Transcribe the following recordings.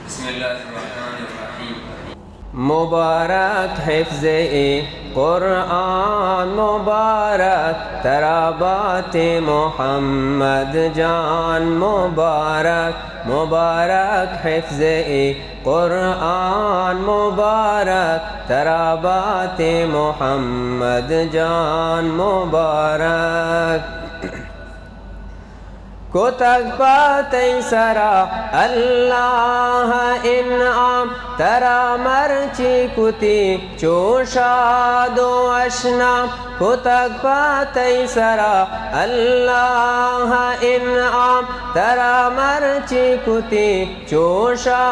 बिस्मिल्लाहिर्रहमानिर्रहीम। मुबारक हिफ्ज़-ए कुरान, मुबारक तराबात मोहम्मद जान, मुबारक मुबारक हिफ्ज़-ए कुरान, मुबारक तराबात मोहम्मद जान, मुबारक कोतक बातै सरा अल्लाह इनाम तरा मर्ची कुती चोशा दो अशनाम। कोतक बातै सरा अल्लाह इनाम तरा मर्ची कुती चोशा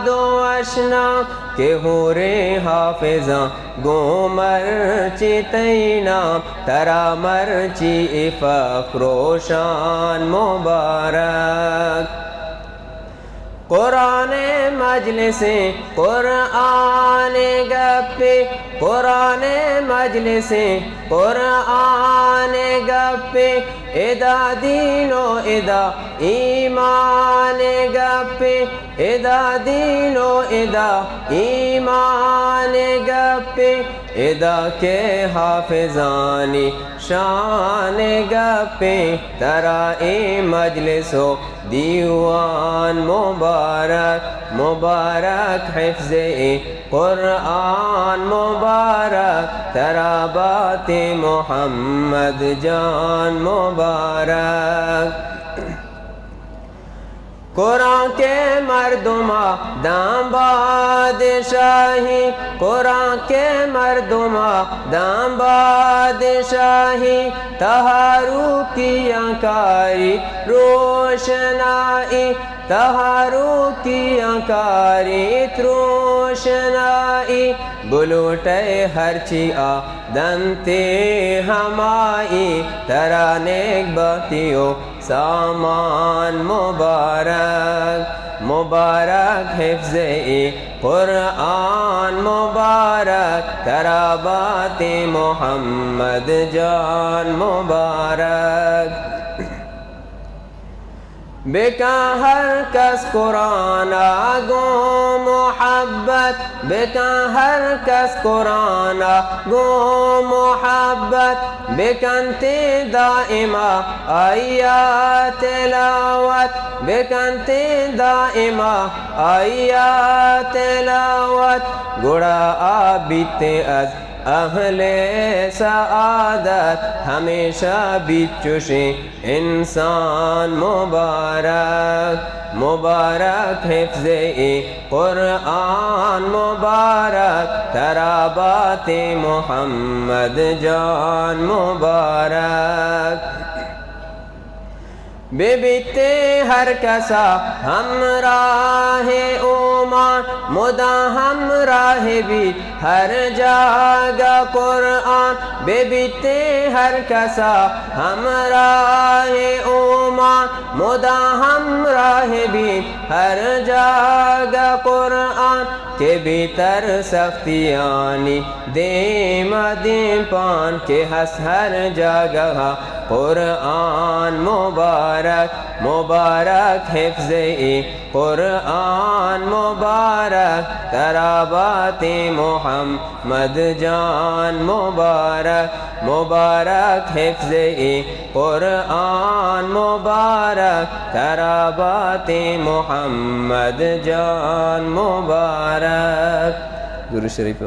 दो अशनाम। के हो रे हाफिजा गोमर चितैनाम तरा मर्ची फख्रोशान, मुबारक कुरान मजलिसे कुरान गप्पे, कुरान मजलिसे कुरान गप्पे, इदा दीनो इदा ईमान गप्पे, इदा दीनो इदा ईमान गप्पे, इदा के हाफिजानी शान गप्पे तरा ए मजलिसो दीवान, मुबारक मुबारक हिफ्ज़-ए कुरान, मुबारक तराबात मोहम्मद जान, मुबारक कुरान के मर्दुमा दाम बादशाही, कुरान के मर्दुमा दाम बादशाही, तहारू की अंकारी रोशनाई, तहारू की अंकारी रोशनाई, बुलूटे हरची आ दंते हमाई तरा नेक बतियो सामान, मुबारक मुबारक हिफ्ज़-ए कुरान, मुबारक तराबात मोहम्मद जान, मुबारक बेका हर कस कुरान गो मोहब्बत, बेका हर कस कुरान गो मोहब्बत, बेकंते दाइमा आया तिलावत, बेकंते दाइमा आया तिलावत, गुड़ा आबिते अज अहले सआदत हमेशा बिचुशे इंसान, मुबारक मुबारक हिफ्ज़-ए कुरान, मुबारक तराबात मोहम्मद जान, मुबारक बेबीते हर कसा हमराहे ओमान, मुदा हमराहे भी हर जागा कुरान, बेबीते हर कसा हमराहे ओमान, मुदा हमराहे भी हर जागा कुरान, के भीतर सख्तियानी दे मदे पान, के हस हर जगह कुरान, मुबारक मुबारक हिफ्ज़-ए कुरान, मुबारक तराबात मोहम्मद जान, मुबारक मुबारक हिफ्ज़-ए कुरान, मुबारक तराबात मोहम्मद जान, मुबारक। दुरूद शरीफ।